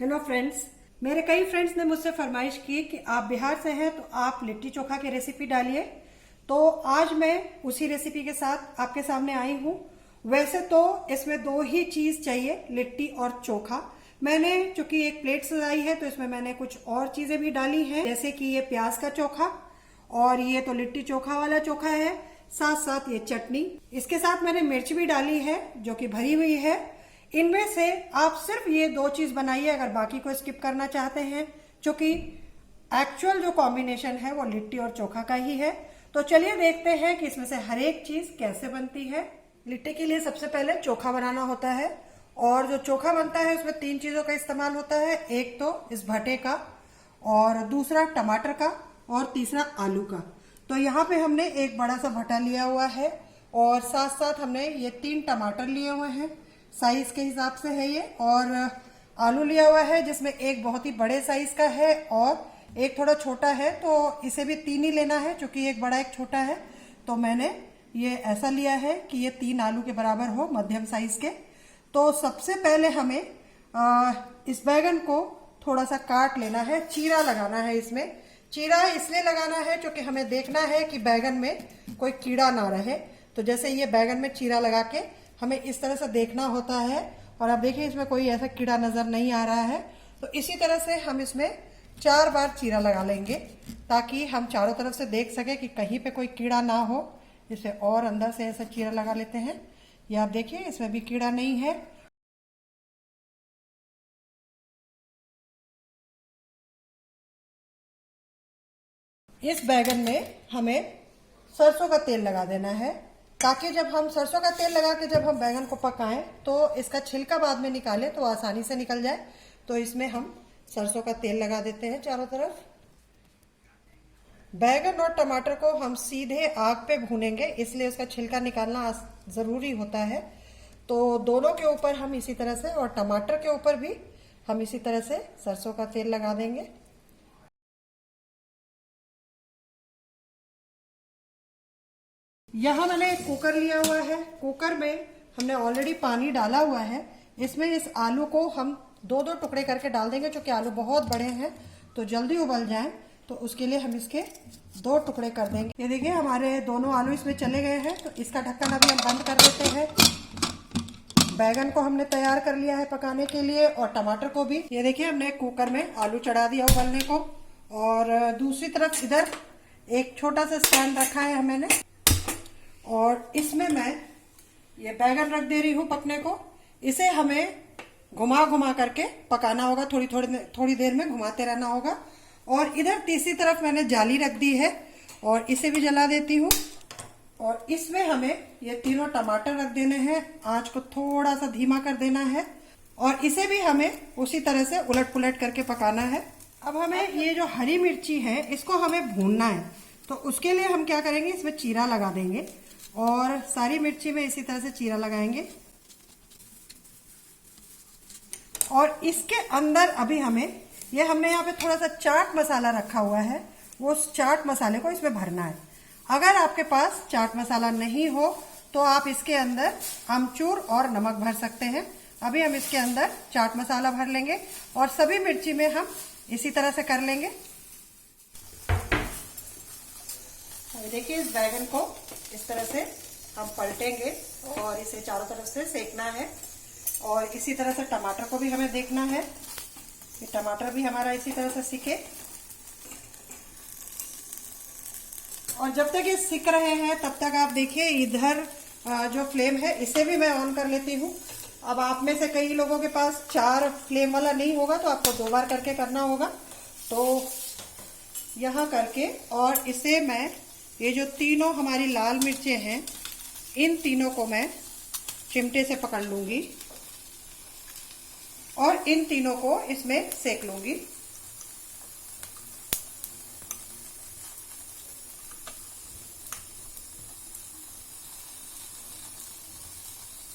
Hello friends, मेरे कई friends ने मुझसे फरमाइश की कि आप बिहार से हैं तो आप लिट्टी चोखा की रेसिपी डालिए। तो आज मैं उसी रेसिपी के साथ आपके सामने आई हूँ। वैसे तो इसमें दो ही चीज चाहिए, लिट्टी और चोखा। मैंने चूंकि एक प्लेट सजाई है तो इसमें मैंने कुछ और चीजें भी डाली हैं, जैसे कि ये प्याज का चोखा और ये तो लिट्टी चोखा वाला चोखा है, साथ साथ ये चटनी। इसके साथ मैंने मिर्च भी डाली है जो कि भरी हुई है। इनमें से आप सिर्फ ये दो चीज बनाइए अगर बाकी को स्किप करना चाहते हैं, क्योंकि एक्चुअल जो कॉम्बिनेशन है वो लिट्टी और चोखा का ही है। तो चलिए देखते हैं कि इसमें से हर एक चीज कैसे बनती है। लिट्टी के लिए सबसे पहले चोखा बनाना होता है और जो चोखा बनता है उसमें तीन चीजों का इस्तेमाल होता है। एक तो इस भटे का, और दूसरा टमाटर का, और तीसरा आलू का। तो यहाँ पे हमने एक बड़ा सा भटा लिया हुआ है और साथ साथ हमने ये 3 टमाटर लिए हुए हैं, साइज के हिसाब से है ये। और आलू लिया हुआ है जिसमें एक बहुत ही बड़े साइज का है और एक थोड़ा छोटा है, तो इसे भी 3 ही लेना है क्योंकि एक बड़ा एक छोटा है। तो मैंने ये ऐसा लिया है कि ये 3 आलू के बराबर हो, मध्यम साइज के। तो सबसे पहले हमें इस बैगन को थोड़ा सा काट लेना है, चीरा लगाना है। इसमें चीरा इसलिए लगाना है क्योंकि हमें देखना है कि बैगन में कोई कीड़ा ना रहे। तो जैसे ये बैगन में चीरा लगा के हमें इस तरह से देखना होता है, और अब देखिए इसमें कोई ऐसा कीड़ा नजर नहीं आ रहा है। तो इसी तरह से हम इसमें 4 बार चीरा लगा लेंगे ताकि हम चारों तरफ से देख सके कि कहीं पे कोई कीड़ा ना हो। इसे और अंदर से ऐसा चीरा लगा लेते हैं। ये आप देखिए इसमें भी कीड़ा नहीं है। इस बैगन में हमें सरसों का तेल लगा देना है ताकि जब हम सरसों का तेल लगा के जब हम बैगन को पकाएं तो इसका छिलका बाद में निकालें तो आसानी से निकल जाए। तो इसमें हम सरसों का तेल लगा देते हैं चारों तरफ। बैगन और टमाटर को हम सीधे आग पे भूनेंगे, इसलिए उसका छिलका निकालना जरूरी होता है। तो दोनों के ऊपर हम इसी तरह से, और टमाटर के ऊपर भी हम इसी तरह से सरसों का तेल लगा देंगे। यहाँ मैंने एक कुकर लिया हुआ है। कुकर में हमने ऑलरेडी पानी डाला हुआ है। इसमें इस आलू को हम 2-2 टुकड़े करके डाल देंगे क्योंकि आलू बहुत बड़े हैं तो जल्दी उबल जाएं। तो उसके लिए हम इसके 2 टुकड़े कर देंगे। ये देखिए हमारे दोनों आलू इसमें चले गए हैं। तो इसका ढक्कन अभी हम बंद कर देते हैं। बैगन को हमने तैयार कर लिया है पकाने के लिए, और टमाटर को भी। ये देखिए हमने कुकर में आलू चढ़ा दिया उबलने को, और दूसरी तरफ इधर एक छोटा सा स्टैंड रखा है मैंने, और इसमें मैं ये बैगन रख दे रही हूँ पकने को। इसे हमें घुमा घुमा करके पकाना होगा, थोड़ी देर में घुमाते रहना होगा। और इधर तीसरी तरफ मैंने जाली रख दी है और इसे भी जला देती हूँ। और इसमें हमें ये तीनों टमाटर रख देने हैं। आंच को थोड़ा सा धीमा कर देना है और इसे भी हमें उसी तरह से उलट पुलट करके पकाना है। अब हमें ये जो हरी मिर्ची है इसको हमें भूनना है। तो उसके लिए हम क्या करेंगे, इसमें चीरा लगा देंगे और सारी मिर्ची में इसी तरह से चीरा लगाएंगे। और इसके अंदर अभी हमने यहाँ पे थोड़ा सा चाट मसाला रखा हुआ है, वो उस चाट मसाले को इसमें भरना है। अगर आपके पास चाट मसाला नहीं हो तो आप इसके अंदर अमचूर और नमक भर सकते हैं। अभी हम इसके अंदर चाट मसाला भर लेंगे और सभी मिर्ची में हम इसी तरह से कर लेंगे। देखिए इस बैगन को इस तरह से हम पलटेंगे और इसे चारों तरफ से सेकना है। और इसी तरह से टमाटर को भी हमें देखना है कि टमाटर भी हमारा इसी तरह से सिके। और जब तक ये सिक रहे हैं तब तक आप देखिए इधर जो फ्लेम है इसे भी मैं ऑन कर लेती हूँ। अब आप में से कई लोगों के पास 4 फ्लेम वाला नहीं होगा तो आपको 2 बार करके करना होगा। तो यहाँ करके, और इसे मैं ये जो तीनों हमारी लाल मिर्चें हैं इन तीनों को मैं चिमटे से पकड़ लूंगी और इन तीनों को इसमें सेक लूंगी।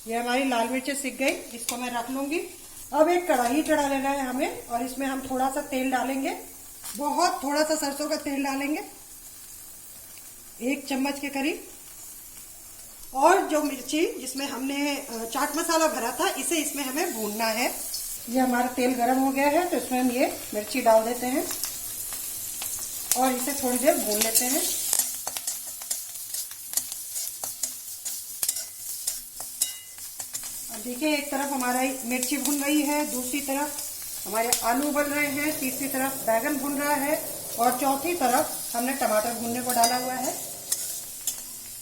ये हमारी लाल मिर्चें सिक गई, इसको मैं रख लूंगी। अब एक कढ़ाई चढ़ा लेना है हमें और इसमें हम थोड़ा सा तेल डालेंगे, बहुत थोड़ा सा सरसों का तेल डालेंगे, 1 चम्मच के करीब। और जो मिर्ची जिसमें हमने चाट मसाला भरा था इसे इसमें हमें भूनना है। ये हमारा तेल गरम हो गया है, तो इसमें हम ये मिर्ची डाल देते हैं और इसे थोड़ी देर भून लेते हैं। अब देखिए, एक तरफ हमारा मिर्ची भुन रही है, दूसरी तरफ हमारे आलू उबल रहे हैं, तीसरी तरफ बैगन भुन रहा है और चौथी तरफ हमने टमाटर भूनने को डाला हुआ है।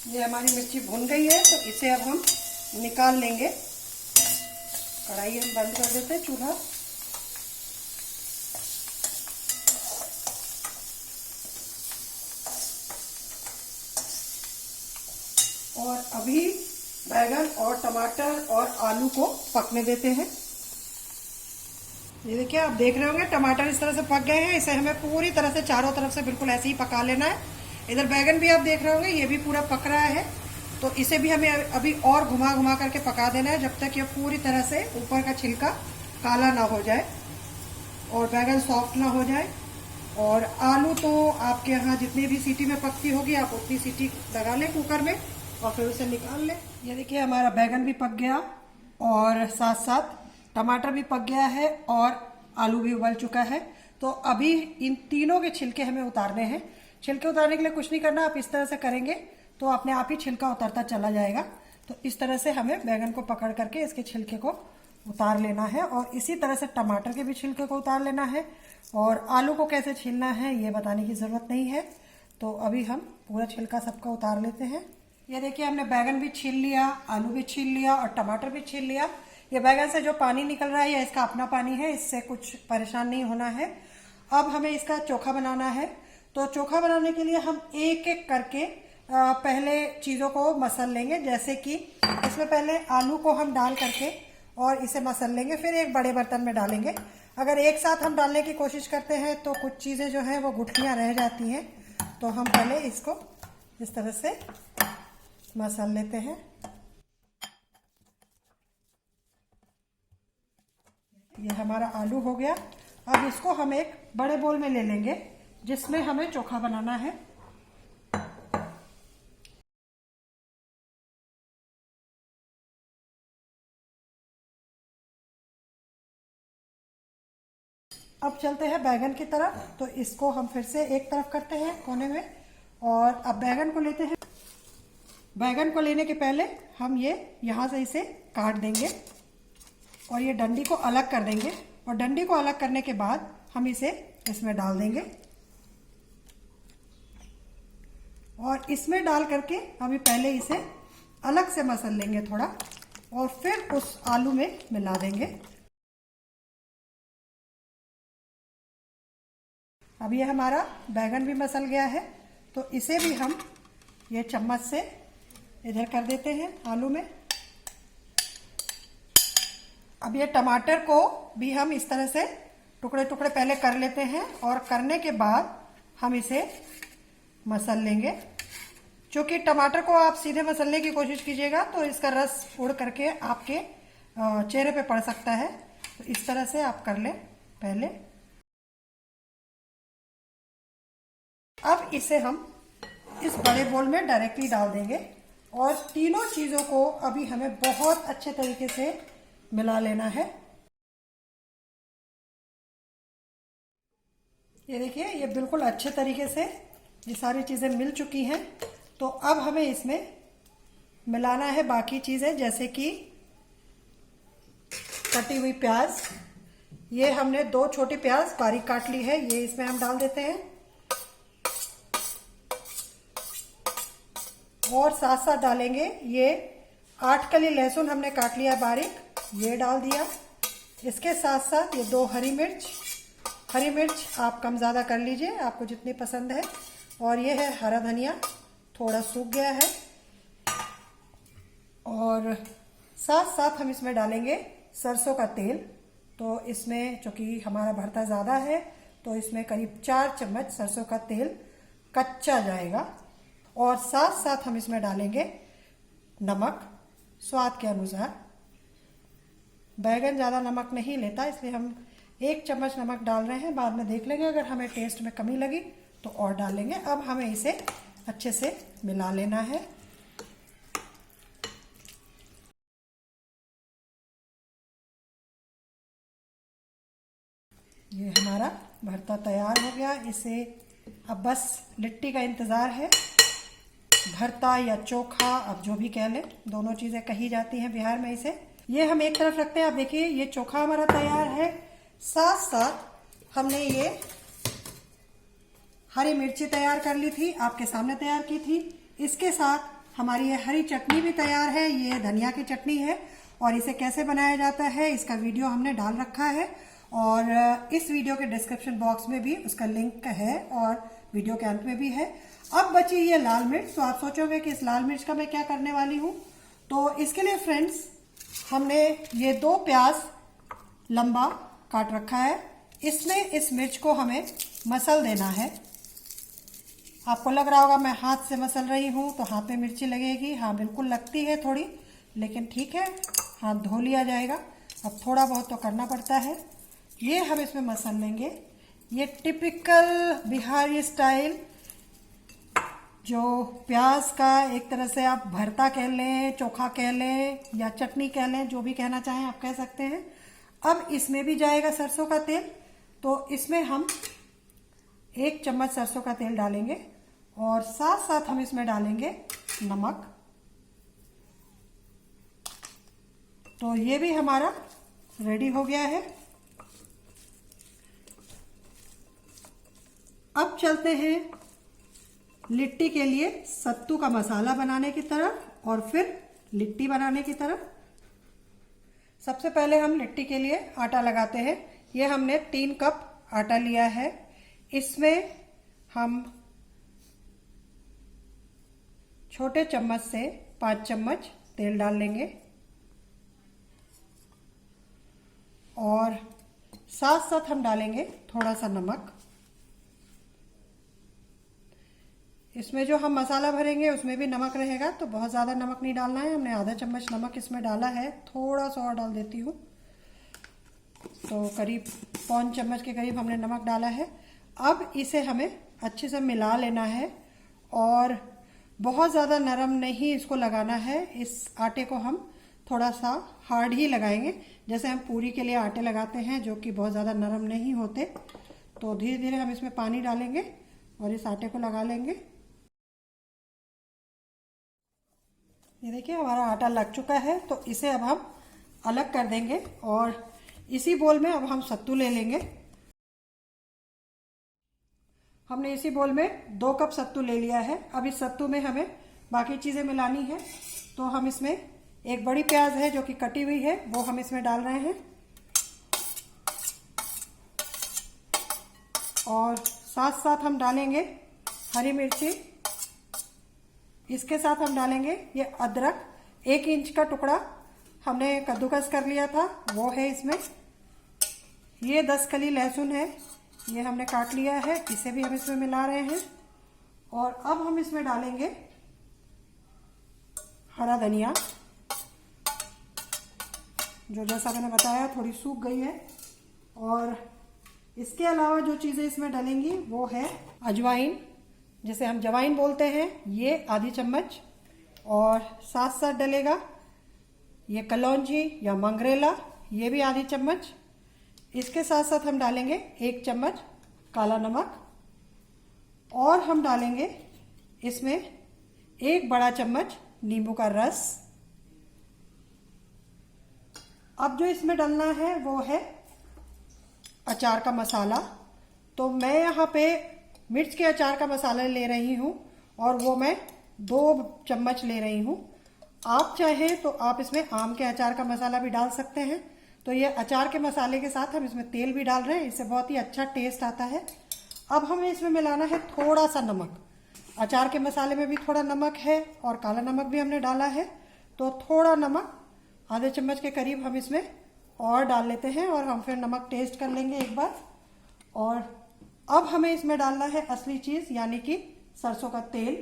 ये हमारी मिर्ची भुन गई है, तो इसे अब हम निकाल लेंगे। कढ़ाई हम बंद कर देते हैं, चूल्हा। और अभी बैगन और टमाटर और आलू को पकने देते हैं। ये देखिए, आप देख रहे होंगे टमाटर इस तरह से पक गए हैं। इसे हमें पूरी तरह से चारों तरफ से बिल्कुल ऐसे ही पका लेना है। इधर बैगन भी आप देख रहे होंगे, ये भी पूरा पक रहा है। तो इसे भी हमें अभी और घुमा घुमा करके पका देना है, जब तक ये पूरी तरह से ऊपर का छिलका काला ना हो जाए और बैगन सॉफ्ट ना हो जाए। और आलू तो आपके यहाँ जितनी भी सीटी में पकती होगी, आप उतनी सीटी लगा लें कुकर में और फिर उसे निकाल लें। ये देखिए, हमारा बैगन भी पक गया और साथ साथ टमाटर भी पक गया है और आलू भी उबल चुका है। तो अभी इन तीनों के छिलके हमें उतारने हैं। छिलके उतारने के लिए कुछ नहीं करना, आप इस तरह से करेंगे तो अपने आप ही छिलका उतरता चला जाएगा। तो इस तरह से हमें बैगन को पकड़ करके इसके छिलके को उतार लेना है और इसी तरह से टमाटर के भी छिलके को उतार लेना है। और आलू को कैसे छीलना है ये बताने की ज़रूरत नहीं है। तो अभी हम पूरा छिलका सबका उतार लेते हैं। ये देखिए, हमने बैगन भी छील लिया, आलू भी छील लिया और टमाटर भी छील लिया। ये बैगन से जो पानी निकल रहा है, ये इसका अपना पानी है, इससे कुछ परेशान नहीं होना है। अब हमें इसका चोखा बनाना है। तो चोखा बनाने के लिए हम एक एक करके पहले चीज़ों को मसल लेंगे। जैसे कि इसमें पहले आलू को हम डाल करके और इसे मसल लेंगे, फिर एक बड़े बर्तन में डालेंगे। अगर एक साथ हम डालने की कोशिश करते हैं तो कुछ चीज़ें जो हैं वो गुठलियाँ रह जाती हैं। तो हम पहले इसको इस तरह से मसल लेते हैं। ये हमारा आलू हो गया। अब इसको हम एक बड़े बोल में ले लेंगे जिसमें हमें चोखा बनाना है। अब चलते हैं बैगन की तरफ। तो इसको हम फिर से एक तरफ करते हैं कोने में और अब बैगन को लेते हैं। बैगन को लेने के पहले हम ये यहाँ से इसे काट देंगे और ये डंडी को अलग कर देंगे। और डंडी को अलग करने के बाद हम इसे इसमें डाल देंगे और इसमें डाल करके अभी पहले इसे अलग से मसल लेंगे थोड़ा और फिर उस आलू में मिला देंगे। अब ये हमारा बैगन भी मसल गया है, तो इसे भी हम ये चम्मच से इधर कर देते हैं आलू में। अब ये टमाटर को भी हम इस तरह से टुकड़े टुकड़े पहले कर लेते हैं और करने के बाद हम इसे मसल लेंगे। क्योंकि टमाटर को आप सीधे मसलने की कोशिश कीजिएगा तो इसका रस उड़ करके आपके चेहरे पे पड़ सकता है। तो इस तरह से आप कर लें पहले। अब इसे हम इस बड़े बोल में डायरेक्टली डाल देंगे और तीनों चीज़ों को अभी हमें बहुत अच्छे तरीके से मिला लेना है। ये देखिए, ये बिल्कुल अच्छे तरीके से ये सारी चीज़ें मिल चुकी हैं। तो अब हमें इसमें मिलाना है बाकी चीज़ें, जैसे कि कटी हुई प्याज। ये हमने 2 छोटी प्याज बारीक काट ली है, ये इसमें हम डाल देते हैं। और साथ साथ डालेंगे ये 8 कली लहसुन हमने काट लिया बारीक, ये डाल दिया। इसके साथ साथ ये 2 हरी मिर्च आप कम ज़्यादा कर लीजिए, आपको जितनी पसंद है। और ये है हरा धनिया, थोड़ा सूख गया है। और साथ साथ हम इसमें डालेंगे सरसों का तेल। तो इसमें चूँकि हमारा भरता ज़्यादा है तो इसमें करीब 4 चम्मच सरसों का तेल कच्चा जाएगा। और साथ साथ हम इसमें डालेंगे नमक स्वाद के अनुसार। बैगन ज़्यादा नमक नहीं लेता, इसलिए हम 1 चम्मच नमक डाल रहे हैं। बाद में देख लेंगे, अगर हमें टेस्ट में कमी लगी तो और डालेंगे। अब हमें इसे अच्छे से मिला लेना है। ये हमारा भरता तैयार हो गया। इसे अब बस लिट्टी का इंतज़ार है। भरता या चोखा, अब जो भी कह लें, दोनों चीज़ें कही जाती हैं बिहार में इसे। ये हम एक तरफ रखते हैं। अब देखिए ये चोखा हमारा तैयार है। साथ साथ हमने ये हरी मिर्ची तैयार कर ली थी, आपके सामने तैयार की थी। इसके साथ हमारी ये हरी चटनी भी तैयार है। ये धनिया की चटनी है और इसे कैसे बनाया जाता है इसका वीडियो हमने डाल रखा है और इस वीडियो के डिस्क्रिप्शन बॉक्स में भी उसका लिंक है और वीडियो के अंत में भी है। अब बची ये लाल मिर्च। तो आप सोचोगे कि इस लाल मिर्च का मैं क्या करने वाली हूँ। तो इसके लिए फ्रेंड्स हमने ये 2 प्याज लंबा काट रखा है। इसमें इस मिर्च को हमें मसल देना है। आपको लग रहा होगा मैं हाथ से मसल रही हूँ तो हाथ में मिर्ची लगेगी। हाँ बिल्कुल लगती है थोड़ी, लेकिन ठीक है, हाथ धो लिया जाएगा। अब थोड़ा बहुत तो करना पड़ता है। ये हम इसमें मसल लेंगे। ये टिपिकल बिहारी स्टाइल जो प्याज का एक तरह से आप भरता कह लें, चोखा कह लें या चटनी कह लें, जो भी कहना चाहें आप कह सकते हैं। अब इसमें भी जाएगा सरसों का तेल। तो इसमें हम 1 चम्मच सरसों का तेल डालेंगे और साथ साथ हम इसमें डालेंगे नमक। तो ये भी हमारा रेडी हो गया है। अब चलते हैं लिट्टी के लिए सत्तू का मसाला बनाने की तरफ और फिर लिट्टी बनाने की तरफ। सबसे पहले हम लिट्टी के लिए आटा लगाते हैं। ये हमने 3 कप आटा लिया है। इसमें हम छोटे चम्मच से 5 चम्मच तेल डाल लेंगे और साथ साथ हम डालेंगे थोड़ा सा नमक। इसमें जो हम मसाला भरेंगे उसमें भी नमक रहेगा, तो बहुत ज़्यादा नमक नहीं डालना है। हमने आधा चम्मच नमक इसमें डाला है, थोड़ा सा और डाल देती हूँ। तो करीब 1 चम्मच के करीब हमने नमक डाला है। अब इसे हमें अच्छे से मिला लेना है और बहुत ज़्यादा नरम नहीं इसको लगाना है। इस आटे को हम थोड़ा सा हार्ड ही लगाएंगे, जैसे हम पूरी के लिए आटे लगाते हैं जो कि बहुत ज़्यादा नरम नहीं होते। तो धीरे धीरे हम इसमें पानी डालेंगे और इस आटे को लगा लेंगे। ये देखिए हमारा आटा लग चुका है। तो इसे अब हम अलग कर देंगे और इसी बोल में अब हम सत्तू ले लेंगे। हमने इसी बोल में 2 कप सत्तू ले लिया है। अब इस सत्तू में हमें बाकी चीज़ें मिलानी है। तो हम इसमें एक बड़ी प्याज है जो कि कटी हुई है, वो हम इसमें डाल रहे हैं और साथ साथ हम डालेंगे हरी मिर्ची। इसके साथ हम डालेंगे ये अदरक, 1 इंच का टुकड़ा हमने कद्दूकस कर लिया था, वो है इसमें। ये 10 कली लहसुन है, ये हमने काट लिया है, इसे भी हम इसमें मिला रहे हैं। और अब हम इसमें डालेंगे हरा धनिया, जो जैसा मैंने बताया थोड़ी सूख गई है। और इसके अलावा जो चीज़ें इसमें डलेंगी वो है अजवाइन, जिसे हम जवाइन बोलते हैं, ये आधी चम्मच। और साथ साथ डलेगा ये कलौंजी या मंगरेला, ये भी आधी चम्मच। इसके साथ साथ हम डालेंगे 1 चम्मच काला नमक और हम डालेंगे इसमें 1 बड़ा चम्मच नींबू का रस। अब जो इसमें डालना है वो है अचार का मसाला। तो मैं यहाँ पे मिर्च के अचार का मसाला ले रही हूँ और वो मैं 2 चम्मच ले रही हूँ। आप चाहें तो आप इसमें आम के अचार का मसाला भी डाल सकते हैं। तो ये अचार के मसाले के साथ हम इसमें तेल भी डाल रहे हैं, इससे बहुत ही अच्छा टेस्ट आता है। अब हमें इसमें मिलाना है थोड़ा सा नमक। अचार के मसाले में भी थोड़ा नमक है और काला नमक भी हमने डाला है, तो थोड़ा नमक आधे चम्मच के करीब हम इसमें और डाल लेते हैं और हम फिर नमक टेस्ट कर लेंगे एक बार। और अब हमें इसमें डालना है असली चीज़, यानी कि सरसों का तेल।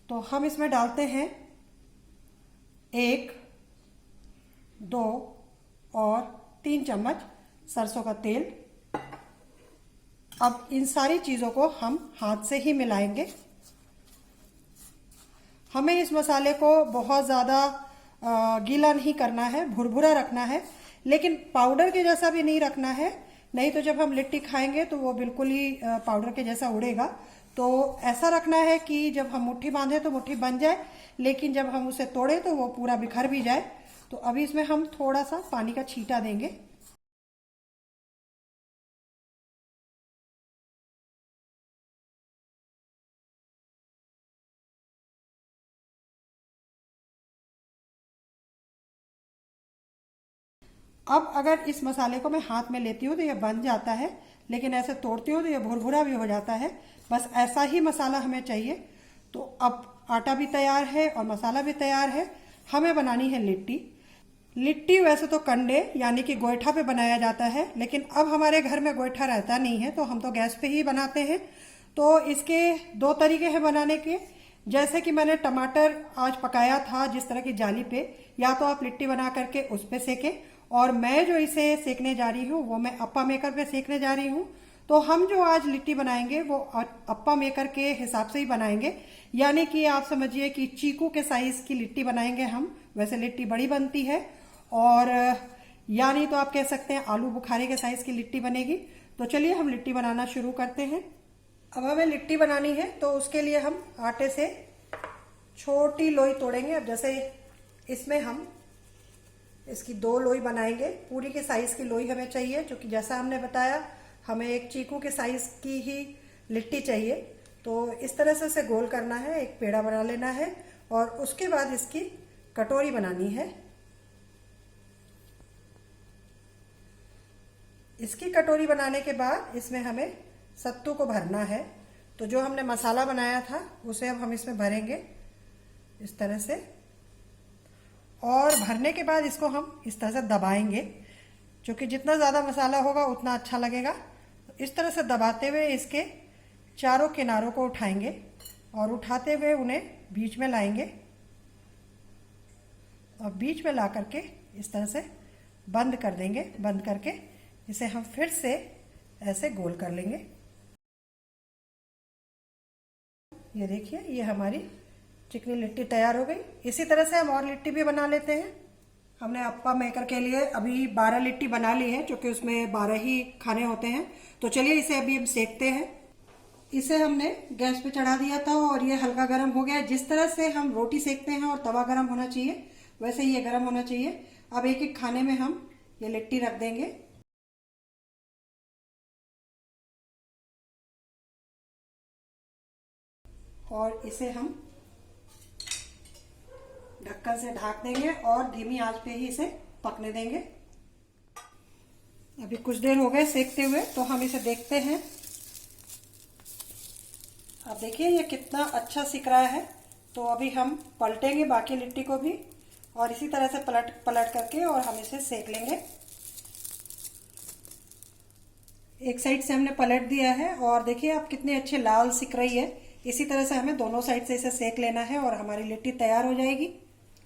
तो हम इसमें डालते हैं 1, 2 और 3 चम्मच सरसों का तेल। अब इन सारी चीज़ों को हम हाथ से ही मिलाएंगे। हमें इस मसाले को बहुत ज़्यादा गीला नहीं करना है, भुरभुरा रखना है, लेकिन पाउडर के जैसा भी नहीं रखना है, नहीं तो जब हम लिट्टी खाएंगे तो वो बिल्कुल ही पाउडर के जैसा उड़ेगा। तो ऐसा रखना है कि जब हम मुट्ठी बांधे तो मुट्ठी बन जाए, लेकिन जब हम उसे तोड़े तो वो पूरा बिखर भी जाए। तो अभी इसमें हम थोड़ा सा पानी का छींटा देंगे। अब अगर इस मसाले को मैं हाथ में लेती हूँ तो ये बन जाता है, लेकिन ऐसे तोड़ती हूँ तो ये भुरभुरा भी हो जाता है। बस ऐसा ही मसाला हमें चाहिए। तो अब आटा भी तैयार है और मसाला भी तैयार है। हमें बनानी है लिट्टी। लिट्टी वैसे तो कंडे यानी कि गोईठा पे बनाया जाता है, लेकिन अब हमारे घर में गोईठा रहता नहीं है तो हम तो गैस पे ही बनाते हैं। तो इसके दो तरीके हैं बनाने के। जैसे कि मैंने टमाटर आज पकाया था जिस तरह की जाली पे, या तो आप लिट्टी बना करके उस पे सेकें, और मैं जो इसे सेकने जा रही हूँ वो मैं अप्पा मेकर पे सेकने जा रही हूँ। तो हम जो आज लिट्टी बनाएंगे वो अप्पा मेकर के हिसाब से ही बनाएंगे, यानी कि आप समझिए कि चीकू के साइज की लिट्टी बनाएंगे हम। वैसे लिट्टी बड़ी बनती है, और यानी तो आप कह सकते हैं आलू बुखारे के साइज की लिट्टी बनेगी। तो चलिए हम लिट्टी बनाना शुरू करते हैं। अब हमें लिट्टी बनानी है तो उसके लिए हम आटे से छोटी लोई तोड़ेंगे। अब जैसे इसमें हम इसकी 2 लोई बनाएंगे। पूरी के साइज की लोई हमें चाहिए, क्योंकि जैसा हमने बताया हमें एक चीकू के साइज की ही लिट्टी चाहिए। तो इस तरह से इसे गोल करना है, एक पेड़ा बना लेना है, और उसके बाद इसकी कटोरी बनानी है। इसकी कटोरी बनाने के बाद इसमें हमें सत्तू को भरना है। तो जो हमने मसाला बनाया था उसे अब हम इसमें भरेंगे इस तरह से, और भरने के बाद इसको हम इस तरह से दबाएंगे, क्योंकि जितना ज़्यादा मसाला होगा उतना अच्छा लगेगा। इस तरह से दबाते हुए इसके चारों किनारों को उठाएंगे और उठाते हुए उन्हें बीच में लाएंगे, और बीच में ला करके इस तरह से बंद कर देंगे। बंद करके इसे हम फिर से ऐसे गोल कर लेंगे। ये देखिए, ये हमारी चिकनी लिट्टी तैयार हो गई। इसी तरह से हम और लिट्टी भी बना लेते हैं। हमने अप्पा मेकर के लिए अभी 12 लिट्टी बना ली है, क्योंकि उसमें 12 ही खाने होते हैं। तो चलिए इसे अभी हम सेकते हैं। इसे हमने गैस पे चढ़ा दिया था और ये हल्का गर्म हो गया। जिस तरह से हम रोटी सेकते हैं और तवा गर्म होना चाहिए, वैसे ही ये गर्म होना चाहिए। अब एक एक खाने में हम ये लिट्टी रख देंगे, और इसे हम ढक्कन से ढक देंगे और धीमी आंच पे ही इसे पकने देंगे। अभी कुछ देर हो गए सेकते हुए, तो हम इसे देखते हैं। अब देखिए ये कितना अच्छा सिक रहा है। तो अभी हम पलटेंगे बाकी लिट्टी को भी, और इसी तरह से पलट करके और हम इसे सेक लेंगे। एक साइड से हमने पलट दिया है और देखिए आप कितने अच्छे लाल सिक रही है। इसी तरह से हमें दोनों साइड से इसे सेक लेना है और हमारी लिट्टी तैयार हो जाएगी।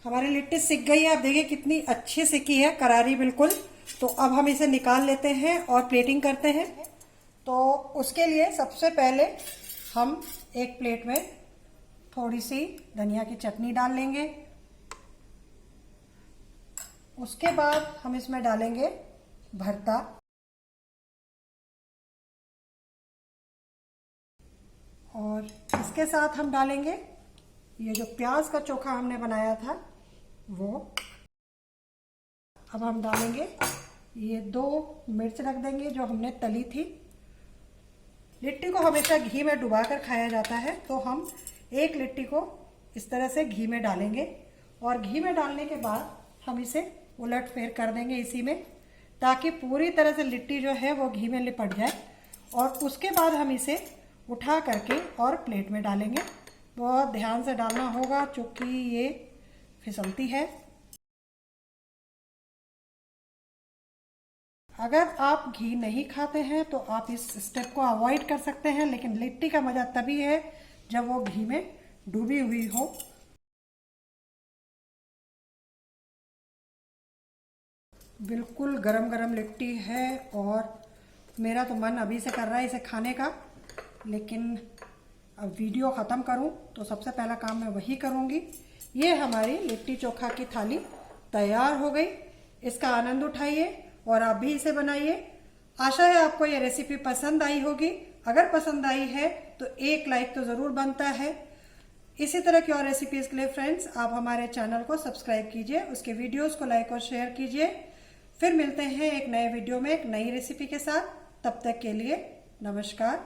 हमारी लिट्टी सिक गई है। आप देखिए कितनी अच्छी सिकी है, करारी बिल्कुल। तो अब हम इसे निकाल लेते हैं और प्लेटिंग करते हैं। तो उसके लिए सबसे पहले हम एक प्लेट में थोड़ी सी धनिया की चटनी डाल लेंगे। उसके बाद हम इसमें डालेंगे भरता, और इसके साथ हम डालेंगे ये जो प्याज का चोखा हमने बनाया था वो। अब हम डालेंगे ये 2 मिर्च रख देंगे जो हमने तली थी। लिट्टी को हमेशा घी में डुबा कर खाया जाता है, तो हम एक लिट्टी को इस तरह से घी में डालेंगे, और घी में डालने के बाद हम इसे उलट फेर कर देंगे इसी में, ताकि पूरी तरह से लिट्टी जो है वो घी में लिपट जाए। और उसके बाद हम इसे उठा करके और प्लेट में डालेंगे। बहुत ध्यान से डालना होगा क्योंकि ये फिसलती है। अगर आप घी नहीं खाते हैं तो आप इस स्टेप को अवॉइड कर सकते हैं, लेकिन लिट्टी का मजा तभी है जब वो घी में डूबी हुई हो। बिल्कुल गरम गरम लिट्टी है और मेरा तो मन अभी से कर रहा है इसे खाने का, लेकिन अब वीडियो ख़त्म करूं तो सबसे पहला काम मैं वही करूंगी। ये हमारी लिट्टी चोखा की थाली तैयार हो गई। इसका आनंद उठाइए और आप भी इसे बनाइए। आशा है आपको ये रेसिपी पसंद आई होगी। अगर पसंद आई है तो एक लाइक तो जरूर बनता है। इसी तरह की और रेसिपीज के लिए फ्रेंड्स आप हमारे चैनल को सब्सक्राइब कीजिए, उसके वीडियोस को लाइक और शेयर कीजिए। फिर मिलते हैं एक नए वीडियो में एक नई रेसिपी के साथ। तब तक के लिए नमस्कार।